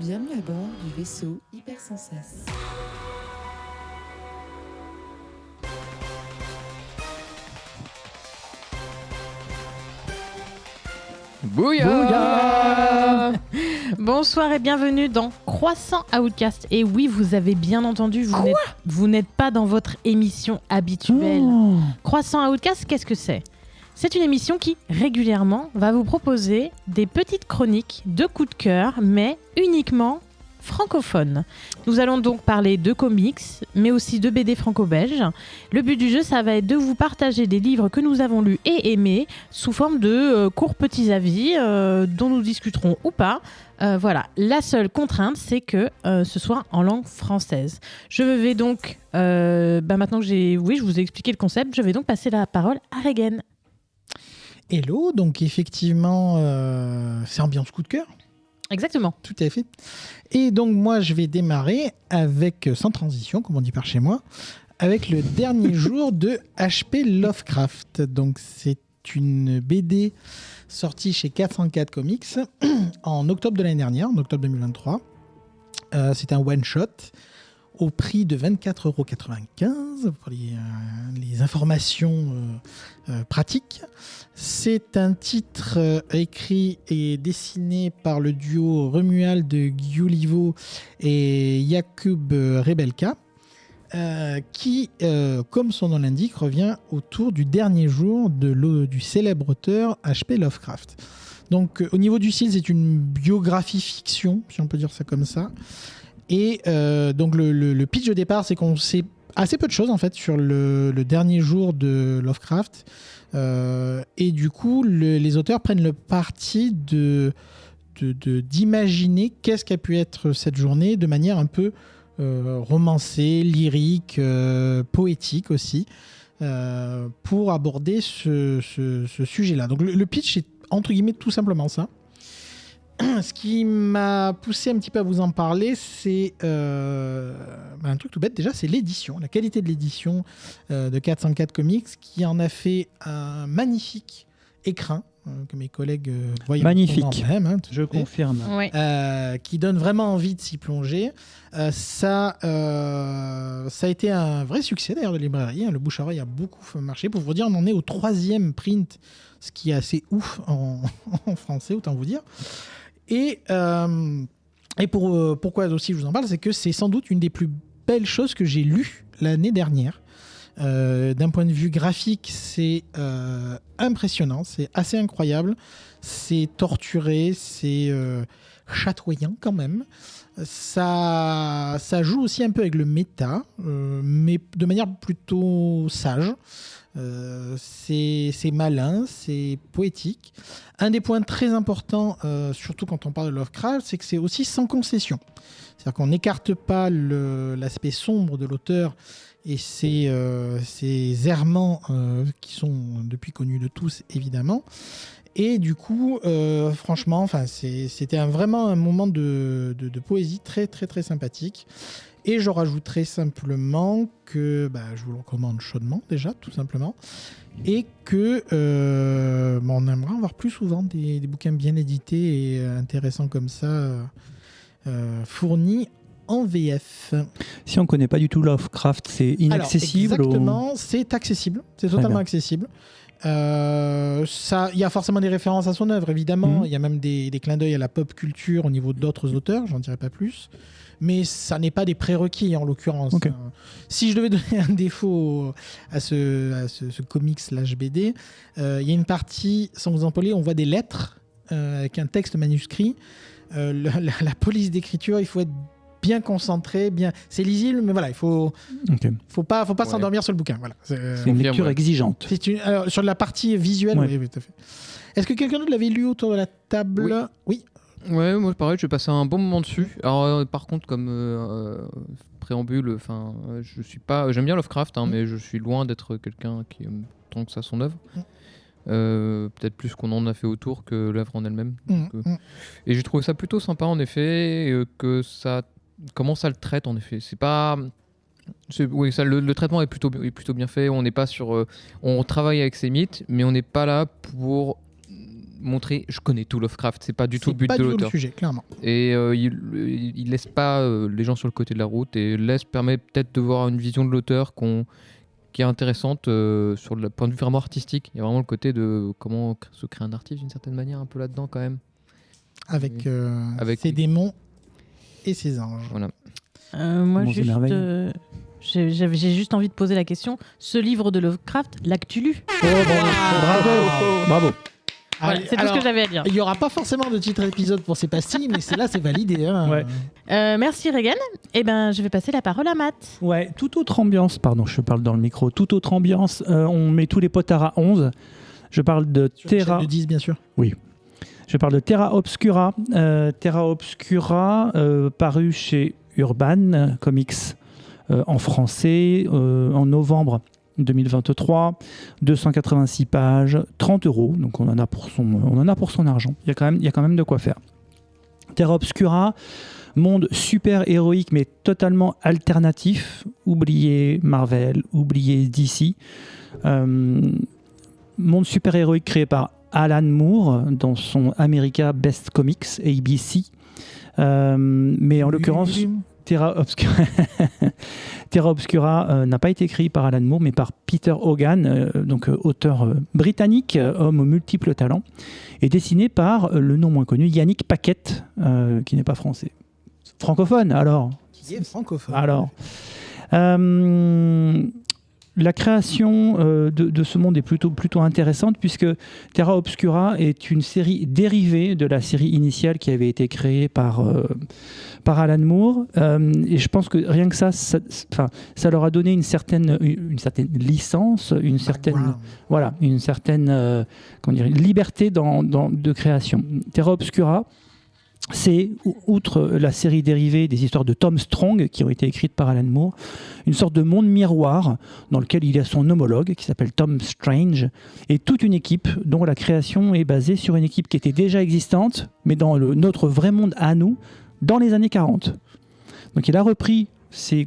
Bienvenue à bord du vaisseau Hyper Sans Cesse. Bouya. Bonsoir et bienvenue dans Croissant Outcast. Et oui, vous avez bien entendu, vous n'êtes pas dans votre émission habituelle. Croissant Outcast, qu'est-ce que c'est ? C'est une émission qui, régulièrement, va vous proposer des petites chroniques de coups de cœur, mais uniquement francophones. Nous allons donc parler de comics, mais aussi de BD franco-belges. Le but du jeu, ça va être de vous partager des livres que nous avons lus et aimés sous forme de courts petits avis dont nous discuterons ou pas. Voilà, la seule contrainte, c'est que ce soit en langue française. Je vais donc, maintenant que je vous ai expliqué le concept, je vais donc passer la parole à Regen. Hello, donc effectivement, c'est ambiance coup de cœur. Exactement. Tout à fait. Et donc moi, je vais démarrer avec, sans transition, comme on dit par chez moi, avec le dernier jour de H.P. Lovecraft. Donc c'est une BD sortie chez 404 Comics en octobre de l'année dernière, en octobre 2023. C'est un one-shot au prix de 24,95 € pour les informations pratiques. C'est un titre écrit et dessiné par le duo Romuald Gulivo et Jakub Rebelka, qui, comme son nom l'indique, revient autour du dernier jour du célèbre auteur H.P. Lovecraft. Donc, au niveau du style, c'est une biographie fiction, si on peut dire ça comme ça. Et donc le pitch de départ, c'est qu'on sait assez peu de choses en fait sur le dernier jour de Lovecraft. Et du coup, les auteurs prennent le parti d'imaginer qu'est-ce qu'a pu être cette journée de manière un peu romancée, lyrique, poétique aussi, pour aborder ce sujet-là. Donc le pitch est entre guillemets tout simplement ça. Ce qui m'a poussé un petit peu à vous en parler, c'est un truc tout bête déjà, c'est l'édition, la qualité de l'édition de 404 Comics, qui en a fait un magnifique écrin, que mes collègues voient magnifique, même, je confirme, Oui. qui donne vraiment envie de s'y plonger. Ça a été un vrai succès d'ailleurs de librairie, le bouche à oreille a beaucoup marché. Pour vous dire, on en est au 3e print, ce qui est assez ouf en français, autant vous dire. Et pourquoi aussi je vous en parle, c'est que c'est sans doute une des plus belles choses que j'ai lues l'année dernière. D'un point de vue graphique, c'est impressionnant, c'est assez incroyable, c'est torturé, c'est chatoyant quand même. Ça joue aussi un peu avec le méta, mais de manière plutôt sage. C'est malin, c'est poétique. Un des points très importants, surtout quand on parle de Lovecraft, c'est que c'est aussi sans concession. C'est-à-dire qu'on n'écarte pas l'aspect sombre de l'auteur et ses errements qui sont depuis connus de tous, évidemment. Et du coup, franchement, c'était vraiment un moment de poésie très, très, très sympathique. Et je rajouterai simplement que je vous le recommande chaudement déjà, tout simplement. Et que on aimerait en voir plus souvent des bouquins bien édités et intéressants comme ça, fournis en VF. Si on ne connaît pas du tout Lovecraft, c'est inaccessible. Alors, exactement, c'est accessible, c'est totalement accessible. Il y a forcément des références à son œuvre, évidemment. Il y a même des clins d'œil à la pop culture au niveau d'autres auteurs, j'en dirai pas plus. Mais ça n'est pas des prérequis en l'occurrence. Okay. Si je devais donner un défaut à ce comics / BD, il y a une partie, sans vous empoler, on voit des lettres avec un texte manuscrit. La police d'écriture, il faut être bien concentré, c'est lisible, mais voilà, il faut pas s'endormir sur le bouquin. Voilà. C'est une lecture exigeante. Alors, sur la partie visuelle, oui, tout à fait. Est-ce que quelqu'un d'autre l'avait lu autour de la table ? Oui. Ouais, moi pareil, j'ai passé un bon moment dessus. Alors par contre, comme préambule, je suis pas, j'aime bien Lovecraft, mais je suis loin d'être quelqu'un qui aime tant que ça son œuvre. Peut-être plus qu'on en a fait autour que l'œuvre en elle-même. Et j'ai trouvé ça plutôt sympa en effet, que ça, comment ça le traite en effet. C'est pas, le traitement est plutôt bien fait. On n'est pas sur, on travaille avec ses mythes, mais on n'est pas là pour montrer je connais tout Lovecraft, c'est pas du tout le but pas de du tout l'auteur. le sujet, clairement. Et il laisse pas les gens sur le côté de la route et permet peut-être de voir une vision de l'auteur qui est intéressante sur le point de vue vraiment artistique. Il y a vraiment le côté de comment se créer un artiste d'une certaine manière un peu là-dedans quand même. Avec ses Oui. démons et ses anges. Voilà. Moi, Monts et merveilles. j'ai juste envie de poser la question. Ce livre de Lovecraft, l'as-tu lu? Bravo. Voilà, c'est tout ce que j'avais à dire. Il n'y aura pas forcément de titre épisode pour ces pastilles, mais c'est validé. Hein. Ouais. Merci Regan. Eh ben, je vais passer la parole à Matt. Ouais, toute autre ambiance, pardon, je parle dans le micro, toute autre ambiance, on met tous les potards à 11. Je parle de Terra. De 10, bien sûr. Je parle de Terra Obscura. Terra Obscura, paru chez Urban Comics en français en novembre 2023. 286 pages, 30 €. Donc on en a pour son argent. Il y a quand même de quoi faire. Terra Obscura, monde super héroïque mais totalement alternatif. Oubliez Marvel, oubliez DC. Monde super héroïque créé par Alan Moore dans son America Best Comics, ABC. Mais en l'occurrence, Terra Obscura n'a pas été écrit par Alan Moore, mais par Peter Hogan, auteur britannique, homme aux multiples talents, et dessiné par le non moins connu Yannick Paquette, qui n'est pas français. Francophone, alors. Qui est francophone. Alors. La création de ce monde est plutôt intéressante puisque Terra Obscura est une série dérivée de la série initiale qui avait été créée par Alan Moore. Et je pense que rien que ça leur a donné une certaine licence, une certaine liberté de création. Terra Obscura, c'est, outre la série dérivée des histoires de Tom Strong qui ont été écrites par Alan Moore, une sorte de monde miroir dans lequel il y a son homologue qui s'appelle Tom Strange et toute une équipe dont la création est basée sur une équipe qui était déjà existante mais dans notre vrai monde à nous dans les années 40. Donc il a repris ces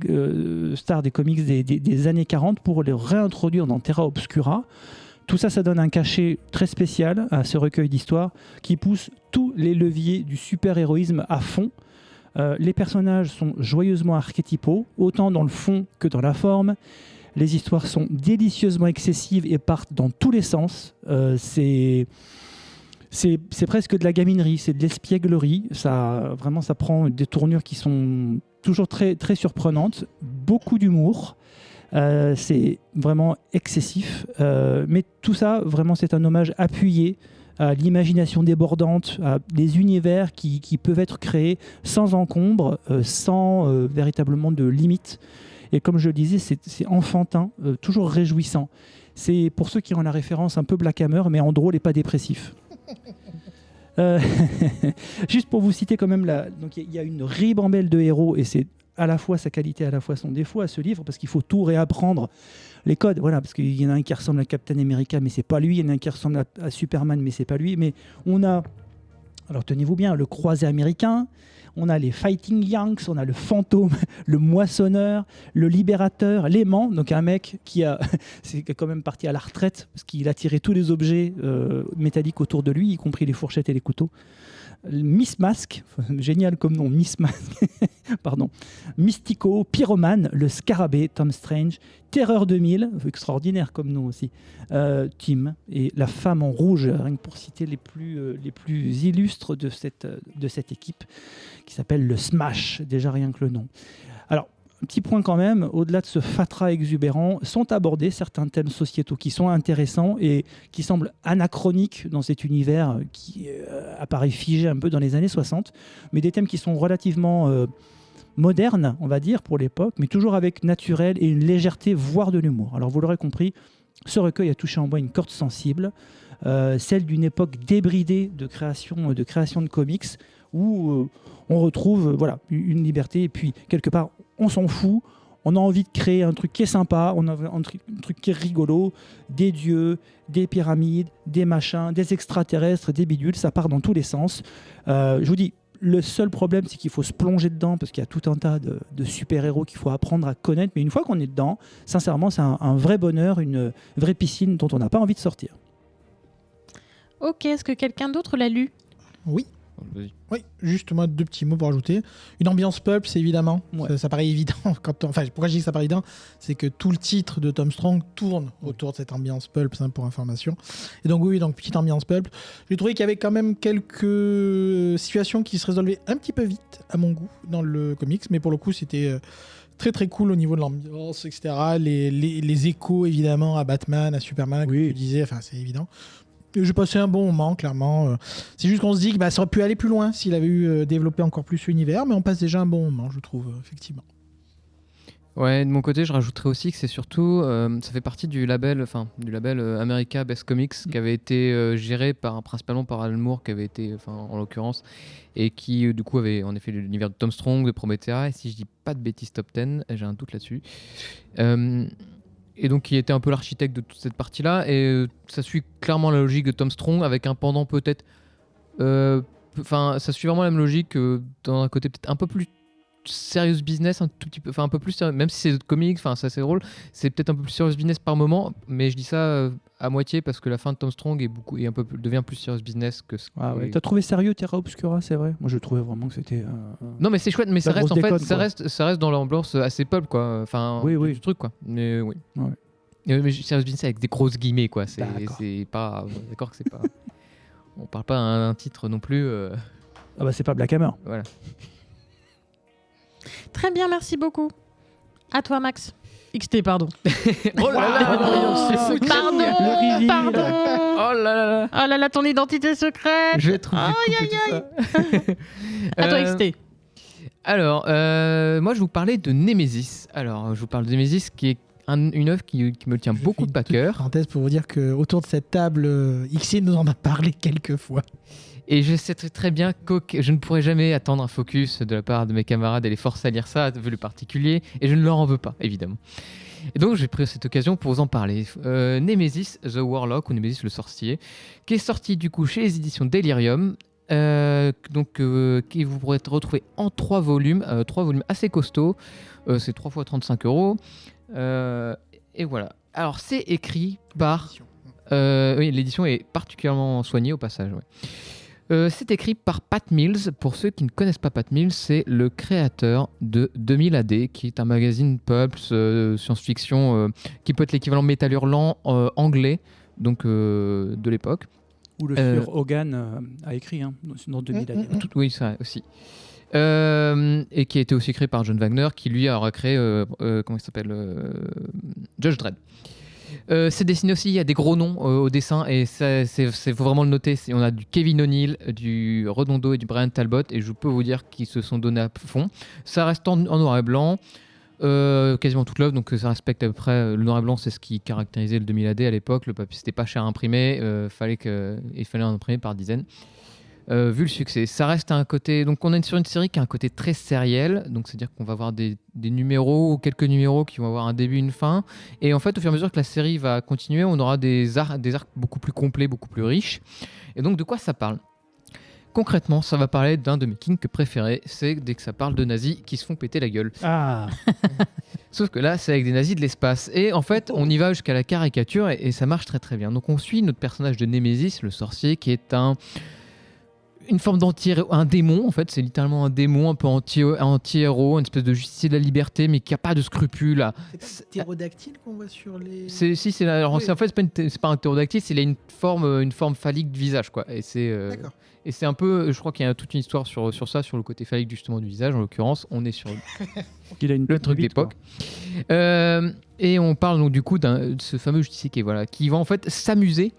stars des comics des années 40 pour les réintroduire dans Terra Obscura. Tout ça, ça donne un cachet très spécial à ce recueil d'histoires qui pousse tous les leviers du super-héroïsme à fond. Les personnages sont joyeusement archétypaux, autant dans le fond que dans la forme. Les histoires sont délicieusement excessives et partent dans tous les sens. C'est presque de la gaminerie, c'est de l'espièglerie. Ça prend des tournures qui sont toujours très, très surprenantes. Beaucoup d'humour. C'est vraiment excessif, mais tout ça, vraiment, c'est un hommage appuyé à l'imagination débordante, à des univers qui peuvent être créés sans encombre, sans véritablement de limites. Et comme je le disais, c'est enfantin, toujours réjouissant. C'est pour ceux qui ont la référence un peu Black Hammer, mais en drôle et pas dépressif. Juste pour vous citer quand même, donc il y a une ribambelle de héros, et c'est à la fois sa qualité, à la fois son défaut à ce livre, parce qu'il faut tout réapprendre, les codes, voilà, parce qu'il y en a un qui ressemble à Captain America, mais c'est pas lui, il y en a un qui ressemble à Superman, mais c'est pas lui, mais on a, alors tenez-vous bien, le croisé américain, on a les Fighting Yanks, on a le fantôme, le moissonneur, le libérateur, l'aimant, donc un mec qui c'est quand même parti à la retraite, parce qu'il a tiré tous les objets métalliques autour de lui, y compris les fourchettes et les couteaux. Miss Mask, génial comme nom, Miss Mask, pardon. Mystico, Pyromane, le Scarabée, Tom Strange, Terreur 2000, extraordinaire comme nom aussi, Tim, et la femme en rouge, rien que pour citer les plus illustres de cette équipe, qui s'appelle le Smash, déjà rien que le nom. Alors, un petit point quand même, au-delà de ce fatras exubérant, sont abordés certains thèmes sociétaux qui sont intéressants et qui semblent anachroniques dans cet univers qui apparaît figé un peu dans les années 60, mais des thèmes qui sont relativement modernes, on va dire, pour l'époque, mais toujours avec naturel et une légèreté, voire de l'humour. Alors vous l'aurez compris, ce recueil a touché en moi une corde sensible, celle d'une époque débridée de création de comics, où on retrouve une liberté, et puis quelque part, on s'en fout, on a envie de créer un truc qui est sympa, on a un truc qui est rigolo, des dieux, des pyramides, des machins, des extraterrestres, des bidules, ça part dans tous les sens. Je vous dis, le seul problème, c'est qu'il faut se plonger dedans, parce qu'il y a tout un tas de super-héros qu'il faut apprendre à connaître, mais une fois qu'on est dedans, sincèrement, c'est un vrai bonheur, une vraie piscine dont on n'a pas envie de sortir. Ok, est-ce que quelqu'un d'autre l'a lu? Oui. Vas-y. Oui, juste moi 2 petits mots pour ajouter. Une ambiance pulp, c'est évidemment. Ouais. Ça paraît évident. Pourquoi je dis que ça paraît évident, c'est que tout le titre de Tom Strong tourne autour de cette ambiance pulp, simple pour information. Et donc oui, donc petite ambiance pulp. J'ai trouvé qu'il y avait quand même quelques situations qui se résolvaient un petit peu vite, à mon goût, dans le comics. Mais pour le coup, c'était très très cool au niveau de l'ambiance, etc. Les échos, évidemment, à Batman, à Superman, comme tu disais, enfin, c'est évident. J'ai passé un bon moment, clairement. C'est juste qu'on se dit que ça aurait pu aller plus loin s'il avait eu développé encore plus l'univers, mais on passe déjà un bon moment, je trouve, effectivement. Ouais, de mon côté, je rajouterais aussi que c'est surtout, ça fait partie du label America Best Comics qui avait été géré principalement par Alan Moore, qui avait été, en l'occurrence, et qui du coup avait en effet l'univers de Tom Strong, de Promethea, et si je dis pas de bêtises, Top 10, j'ai un doute là-dessus. Et donc qui était un peu l'architecte de toute cette partie-là, et ça suit clairement la logique de Tom Strong avec un pendant peut-être, ça suit vraiment la même logique dans un côté peut-être un peu plus serious business, un tout petit peu, un peu plus sérieux, même si c'est comique, ça c'est drôle, c'est peut-être un peu plus serious business par moment, mais je dis ça à moitié parce que la fin de Tom Strong devient plus serious business que ce. Ah ouais. T'as trouvé sérieux Terra Obscura, c'est vrai? Moi je trouvais vraiment que c'était. Non mais c'est chouette, mais ça reste grosse déconne, ça reste dans l'ambiance assez pulp quoi, oui. du truc quoi. Mais oui. Ouais. Mais serious business avec des grosses guillemets quoi, c'est pas d'accord que c'est pas. On parle pas d'un titre non plus. Ah bah c'est pas Black Hammer. Voilà. Très bien, merci beaucoup. À toi, Max. XT, pardon. Oh là là, Pardon, Le reveal. pardon. Oh là là. Oh là là, ton identité secrète. Je vais être obligé de couper tout ça. À toi, XT. Alors, moi, je vous parlais de Nemesis. Alors, je vous parle de Nemesis, qui est une œuvre qui me tient beaucoup à cœur. Parenthèse pour vous dire qu'autour de cette table, XC nous en a parlé quelques fois. Et je sais très bien que je ne pourrai jamais attendre un focus de la part de mes camarades et les forcer à lire ça, vu le particulier, et je ne leur en veux pas, évidemment. Et donc, j'ai pris cette occasion pour vous en parler. Nemesis, The Warlock, ou Nemesis le Sorcier, qui est sorti du coup chez les éditions Delirium, qui vous pourrez retrouver en 3 volumes assez costauds. C'est 3 fois 35 €. Et voilà. Alors, c'est écrit par... oui, l'édition est particulièrement soignée au passage, ouais. C'est écrit par Pat Mills. Pour ceux qui ne connaissent pas Pat Mills, c'est le créateur de 2000 AD, qui est un magazine pulp, science-fiction, qui peut être l'équivalent Métal Hurlant anglais, donc de l'époque. Où le Sir Hogan a écrit, dans 2000 AD. Oui, ça aussi. Et qui a été aussi créé par John Wagner, qui lui aura créé, comment il s'appelle, Judge Dredd. C'est dessiné aussi, il y a des gros noms au dessin et faut vraiment le noter. On a du Kevin O'Neill, du Redondo et du Brian Talbot, et je peux vous dire qu'ils se sont donnés à fond. Ça reste en noir et blanc, quasiment toute l'œuvre, donc ça respecte à peu près. Le noir et blanc, c'est ce qui caractérisait le 2000 AD à l'époque. Le papier, c'était pas cher à imprimer, il fallait en imprimer par dizaines. Vu le succès, ça reste un côté. Donc, on est sur une série qui a un côté très sériel. Donc, c'est-à-dire qu'on va avoir des numéros ou quelques numéros qui vont avoir un début, une fin. Et en fait, au fur et à mesure que la série va continuer, on aura des arcs beaucoup plus complets, beaucoup plus riches. Et donc, de quoi ça parle ? Concrètement, ça va parler d'un de mes kinks préférés. C'est dès que ça parle de nazis qui se font péter la gueule. Ah. Sauf que là, c'est avec des nazis de l'espace. Et en fait, on y va jusqu'à la caricature et ça marche très très bien. Donc, on suit notre personnage de Nemesis, le sorcier, qui est une forme un démon en fait, c'est littéralement un démon un peu anti-héros, une espèce de justicier de la liberté, mais qui a pas de scrupules. C'est pas ptérodactyle qu'on voit sur les. En fait c'est pas un ptérodactyle, c'est une forme phallique de visage quoi. Et D'accord. et c'est un peu, je crois qu'il y a toute une histoire sur ça, sur le côté phallique justement du visage. En l'occurrence, on est sur le truc d'époque. Et on parle donc du coup de ce fameux justicier qui va en fait s'amuser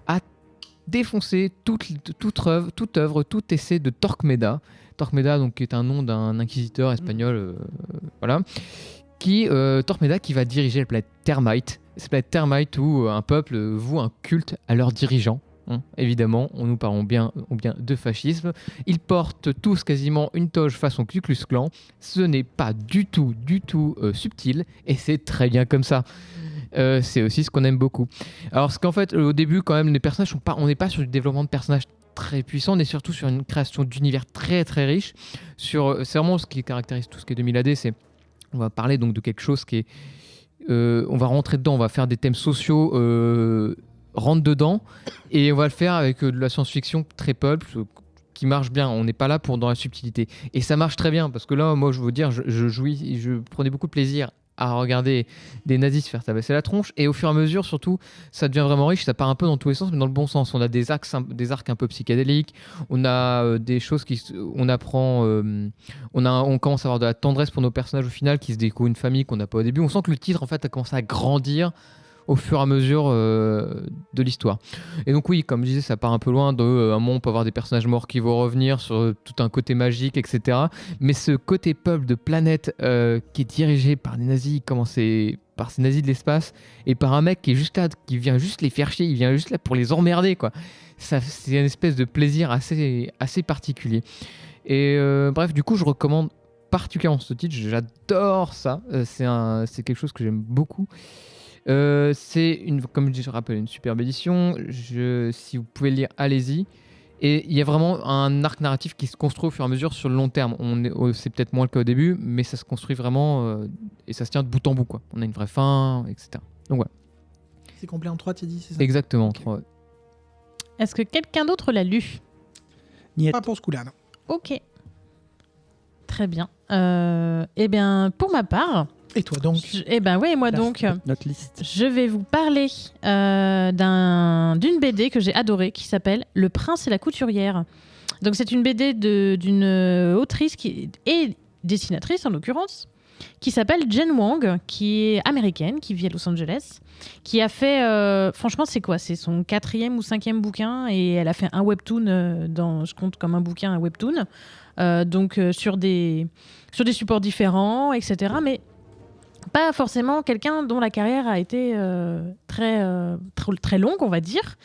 à défoncer toute œuvre, tout essai de Torquemada. Torquemada, donc, qui est un nom d'un inquisiteur espagnol, Torquemada qui va diriger la planète Termite. Cette planète Termite où un peuple voue un culte à leurs dirigeants. Évidemment, nous parlons bien de fascisme. Ils portent tous quasiment une toge façon Ku Klux Klan. Ce n'est pas du tout subtil et c'est très bien comme ça. C'est aussi ce qu'on aime beaucoup. Alors, ce qu'en fait, au début, quand même, les personnages on n'est pas sur du développement de personnages très puissant, on est surtout sur une création d'univers très très riche. C'est vraiment ce qui caractérise tout ce qui est 2000 AD. On va parler donc de quelque chose qui est. On va rentrer dedans, on va faire des thèmes sociaux rentre dedans et on va le faire avec de la science-fiction très pulp qui marche bien. On n'est pas là pour dans la subtilité et ça marche très bien parce que là, moi, je veux dire, je prenais beaucoup de plaisir à regarder des nazis se faire tabasser la tronche et au fur et à mesure surtout ça devient vraiment riche, ça part un peu dans tous les sens mais dans le bon sens. On a des arcs un peu psychédéliques, on a des choses on apprend on commence à avoir de la tendresse pour nos personnages au final qui se découvrent une famille qu'on n'a pas au début. On sent que le titre en fait a commencé à grandir au fur et à mesure de l'histoire. Et donc oui, comme je disais, ça part un peu loin de un moment on peut avoir des personnages morts qui vont revenir sur tout un côté magique, etc. Mais ce côté peuple de planète qui est dirigé par des nazis, par ces nazis de l'espace, et par un mec qui est juste là, qui vient juste les faire chier, il vient juste là pour les emmerder, quoi. Ça, c'est une espèce de plaisir assez particulier. Et bref, du coup, je recommande particulièrement ce titre, j'adore ça, c'est quelque chose que j'aime beaucoup. C'est comme je rappelle, une superbe édition. Si vous pouvez le lire, allez-y. Et il y a vraiment un arc narratif qui se construit au fur et à mesure sur le long terme. C'est peut-être moins le cas au début, mais ça se construit vraiment et ça se tient de bout en bout, quoi. On a une vraie fin, etc. Donc ouais. C'est complet en 3, tu as dit, c'est ça? Exactement. Okay. 3, ouais. Est-ce que quelqu'un d'autre l'a lu? Pas pour ce coup-là, non. Ok. Très bien. Eh bien, pour ma part... Et toi donc? Notre liste. Je vais vous parler d'une BD que j'ai adorée qui s'appelle Le Prince et la Couturière. Donc c'est une BD d'une autrice et dessinatrice en l'occurrence qui s'appelle Jen Wang, qui est américaine, qui vit à Los Angeles, qui a fait, franchement c'est quoi? C'est son 4e ou 5e bouquin et elle a fait un webtoon, je compte comme un bouquin, un webtoon, sur des supports différents, etc. Mais pas forcément quelqu'un dont la carrière a été très longue, on va dire.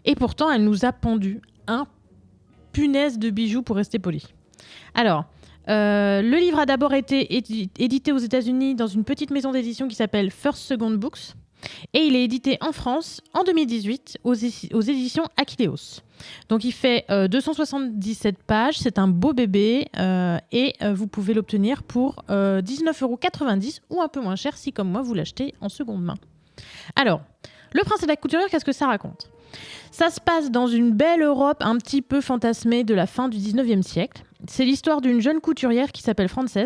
Et pourtant, elle nous a pondu un punaise de bijoux, pour rester poli. Alors, le livre a d'abord été édité aux États-Unis dans une petite maison d'édition qui s'appelle First Second Books. Et il est édité en France en 2018 aux éditions Aquileos. Donc il fait 277 pages, c'est un beau bébé et vous pouvez l'obtenir pour 19,90 € ou un peu moins cher si comme moi vous l'achetez en seconde main. Alors, Le Prince et la Couturière, qu'est-ce que ça raconte? Ça se passe dans une belle Europe un petit peu fantasmée de la fin du 19e siècle. C'est l'histoire d'une jeune couturière qui s'appelle Frances,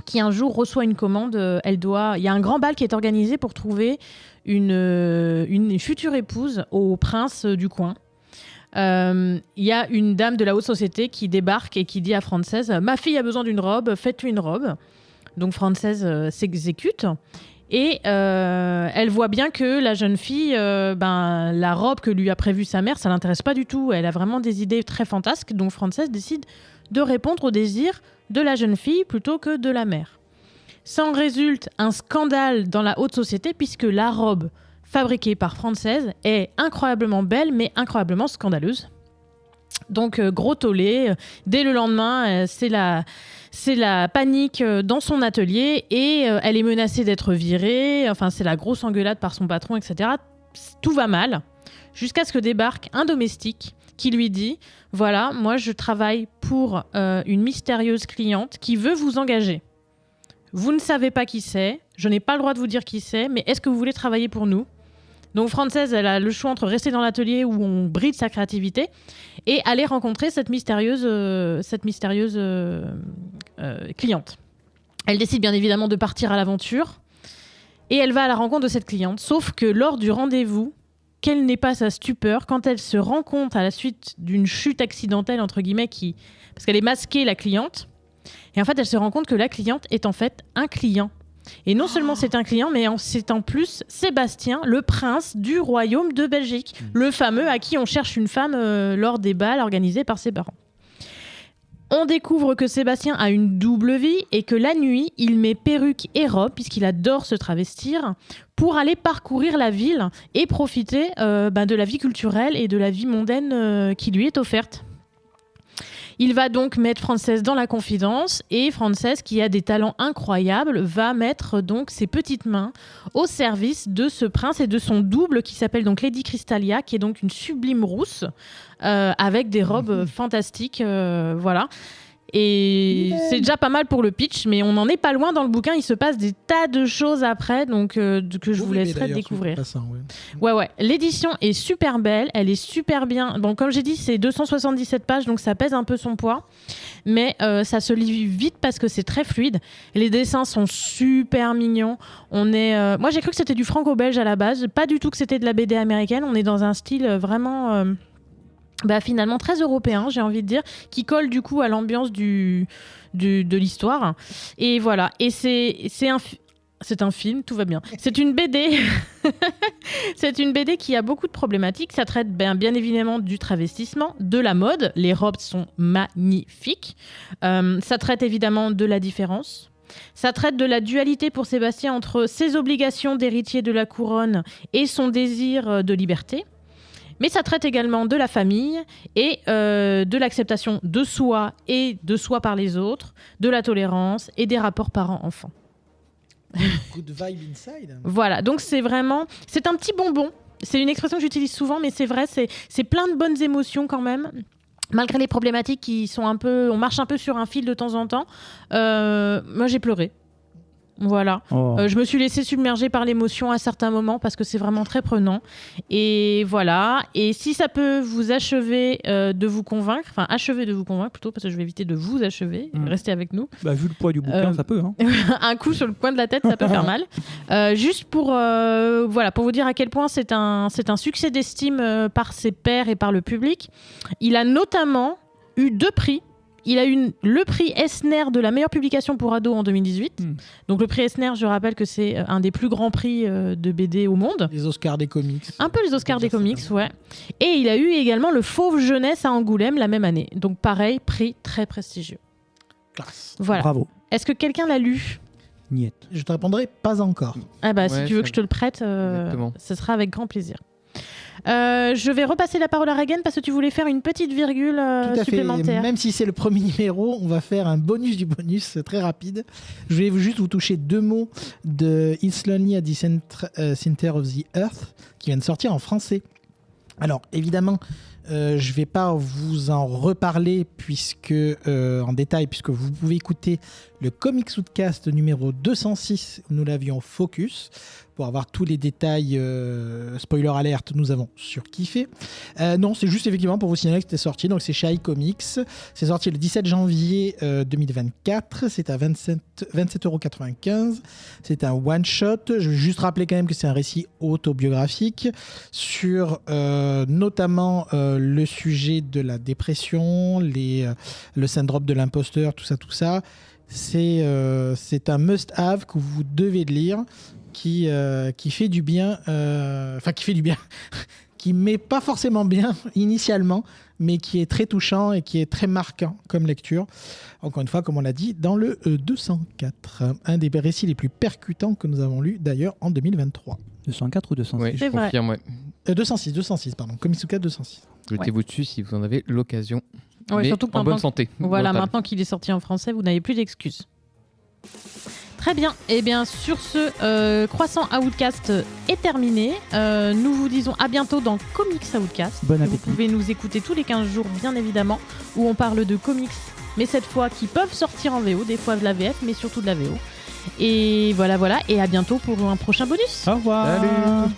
qui un jour reçoit une commande. Il y a un grand bal qui est organisé pour trouver une future épouse au prince du coin. Il y a une dame de la haute société qui débarque et qui dit à Frances: ma fille a besoin d'une robe, faites-lui une robe. Donc Frances s'exécute et elle voit bien que la jeune fille, la robe que lui a prévue sa mère, ça l'intéresse pas du tout. Elle a vraiment des idées très fantasques. Donc Frances décide de répondre aux désirs de la jeune fille plutôt que de la mère. Ça en résulte un scandale dans la haute société puisque la robe fabriquée par Frances est incroyablement belle mais incroyablement scandaleuse. Donc gros tollé. Dès le lendemain, c'est la panique dans son atelier et elle est menacée d'être virée. Enfin, c'est la grosse engueulade par son patron, etc. Tout va mal jusqu'à ce que débarque un domestique qui lui dit: voilà, moi je travaille pour une mystérieuse cliente qui veut vous engager. Vous ne savez pas qui c'est, je n'ai pas le droit de vous dire qui c'est, mais est-ce que vous voulez travailler pour nous? Donc Frances, elle a le choix entre rester dans l'atelier où on bride sa créativité et aller rencontrer cette mystérieuse cliente. Elle décide bien évidemment de partir à l'aventure et elle va à la rencontre de cette cliente. Sauf que lors du rendez-vous, quelle n'est pas sa stupeur quand elle se rend compte à la suite d'une chute accidentelle, entre guillemets, parce qu'elle est masquée, la cliente, et en fait elle se rend compte que la cliente est en fait un client. Et non seulement c'est un client, mais c'est en plus Sébastien, le prince du royaume de Belgique, le fameux à qui on cherche une femme lors des bals organisés par ses parents. On découvre que Sébastien a une double vie et que la nuit, il met perruque et robe, puisqu'il adore se travestir, pour aller parcourir la ville et profiter de la vie culturelle et de la vie mondaine qui lui est offerte. Il va donc mettre Frances dans la confidence et Frances, qui a des talents incroyables, va mettre donc ses petites mains au service de ce prince et de son double qui s'appelle donc Lady Crystalia, qui est donc une sublime rousse avec des robes fantastiques, voilà. Et c'est déjà pas mal pour le pitch, mais on n'en est pas loin dans le bouquin. Il se passe des tas de choses après, donc que je vous laisserai découvrir. Ouais. L'édition est super belle, elle est super bien. Bon, comme j'ai dit, c'est 277 pages, donc ça pèse un peu son poids. Mais ça se lit vite parce que c'est très fluide. Les dessins sont super mignons. Moi, j'ai cru que c'était du franco-belge à la base. Pas du tout que c'était de la BD américaine. On est dans un style vraiment... finalement très européen, j'ai envie de dire, qui colle du coup à l'ambiance de l'histoire. Et voilà. Et c'est un film, tout va bien. C'est une BD. C'est une BD qui a beaucoup de problématiques. Ça traite bien évidemment du travestissement, de la mode. Les robes sont magnifiques. Ça traite évidemment de la différence. Ça traite de la dualité pour Sébastien entre ses obligations d'héritier de la couronne et son désir de liberté. Mais ça traite également de la famille et de l'acceptation de soi et de soi par les autres, de la tolérance et des rapports parents-enfants. Good vibe inside. Voilà, donc c'est un petit bonbon. C'est une expression que j'utilise souvent, mais c'est vrai, c'est plein de bonnes émotions quand même. Malgré les problématiques qui sont on marche un peu sur un fil de temps en temps. Moi, j'ai pleuré. Voilà. Je me suis laissée submerger par l'émotion à certains moments parce que c'est vraiment très prenant. Et voilà. Et si ça peut vous achever de vous convaincre, enfin achever de vous convaincre plutôt, parce que je vais éviter de vous achever, restez avec nous. Vu le poids du bouquin, ça peut. Hein. Un coup sur le coin de la tête, ça peut faire mal. Juste pour vous dire à quel point c'est un succès d'estime par ses pairs et par le public. Il a notamment eu 2 prix. Il a eu le prix Eisner de la meilleure publication pour ados en 2018. Donc le prix Eisner, je rappelle que c'est un des plus grands prix de BD au monde. Les Oscars des comics. Un peu les Oscars des comics, ouais. Et il a eu également le Fauve Jeunesse à Angoulême la même année. Donc pareil, prix très prestigieux. Classe. Voilà. Bravo. Est-ce que quelqu'un l'a lu ? Niet. Je te répondrai pas encore. Si tu veux que je te le prête, ce sera avec grand plaisir. Je vais repasser la parole à Regan parce que tu voulais faire une petite virgule supplémentaire. Même si c'est le premier numéro, on va faire un bonus du bonus très rapide. Je vais juste vous toucher 2 mots de It's Lonely at the Center of the Earth qui vient de sortir en français. Alors évidemment, je vais pas vous en reparler en détail puisque vous pouvez écouter le Comics Outcast numéro 206 où nous l'avions focus. Pour avoir tous les détails, spoiler alerte, nous avons surkiffé. Non, c'est juste effectivement pour vous signaler que c'était sorti. Donc c'est chez iComics. C'est sorti le 17 janvier 2024. C'est à 27,95 €. C'est un one-shot. Je vais juste rappeler quand même que c'est un récit autobiographique sur notamment le sujet de la dépression, le syndrome de l'imposteur, tout ça. C'est un must-have que vous devez lire. Qui fait du bien, qui met pas forcément bien initialement, mais qui est très touchant et qui est très marquant comme lecture. Encore une fois, comme on l'a dit, dans le 204, un des récits les plus percutants que nous avons lus d'ailleurs en 2023. 204 ou 206 Oui, je confirme, ouais. 206, pardon. Komisuka 206. Jetez-vous dessus si vous en avez l'occasion. Ouais, mais surtout que en bonne santé. Voilà, mentale. maintenant qu'il est sorti en français, vous n'avez plus d'excuses. Très bien. Et bien sur ce, Croissant Outcast est terminé. Nous vous disons à bientôt dans Comics Outcast. Bon appétit. Vous pouvez nous écouter tous les 15 jours, bien évidemment, où on parle de comics, mais cette fois qui peuvent sortir en VO, des fois de la VF, mais surtout de la VO. Et voilà. Et à bientôt pour un prochain bonus. Au revoir. Salut. À bientôt.